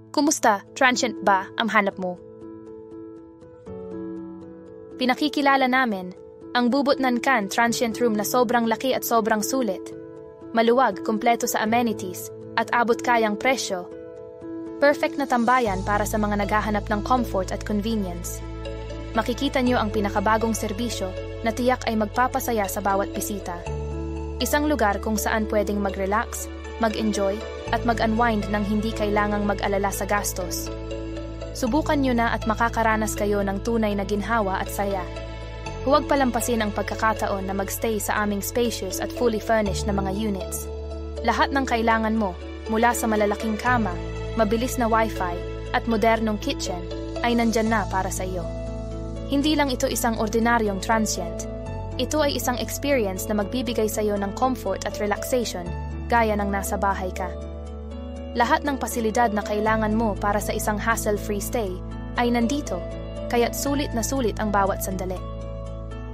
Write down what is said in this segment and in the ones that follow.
Kumusta? Transient ba ang hanap mo? Pinakikilala namin ang Bubutnan Can Transient Room na sobrang laki at sobrang sulit. Maluwag, kumpleto sa amenities, at abot kayang presyo. Perfect na tambayan para sa mga naghahanap ng comfort at convenience. Makikita niyo ang pinakabagong serbisyo na tiyak ay magpapasaya sa bawat bisita. Isang lugar kung saan pwedeng mag-relax, mag-enjoy, at mag-unwind nang hindi kailangang mag-alala sa gastos. Subukan niyo na at makakaranas kayo ng tunay na ginhawa at saya. Huwag palampasin ang pagkakataon na magstay sa aming spacious at fully furnished na mga units. Lahat ng kailangan mo, mula sa malalaking kama, mabilis na wifi, at modernong kitchen, ay nandyan na para sa iyo. Hindi lang ito isang ordinaryong transient. Ito ay isang experience na magbibigay sa iyo ng comfort at relaxation, gaya ng nasa bahay ka. Lahat ng pasilidad na kailangan mo para sa isang hassle-free stay ay nandito, kaya't sulit na sulit ang bawat sandali.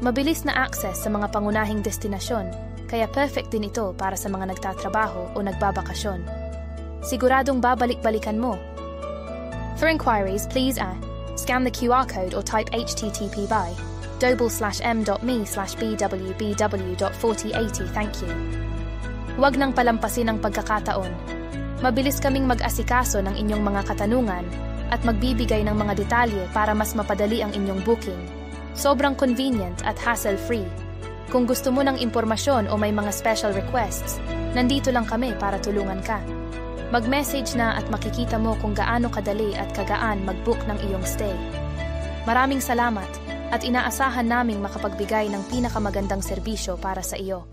Mabilis na access sa mga pangunahing destinasyon, kaya perfect din ito para sa mga nagtatrabaho o nagbabakasyon. Siguradong babalik-balikan mo. For inquiries, please scan the QR code or type http://m.me/bwbw.4080. Thank you. Huwag nang palampasin ang pagkakataon. Mabilis kaming mag-asikaso ng inyong mga katanungan at magbibigay ng mga detalye para mas mapadali ang inyong booking. Sobrang convenient at hassle-free. Kung gusto mo ng impormasyon o may mga special requests, nandito lang kami para tulungan ka. Mag-message na at makikita mo kung gaano kadali at kagaan mag-book ng iyong stay. Maraming salamat at inaasahan naming makapagbigay ng pinakamagandang serbisyo para sa iyo.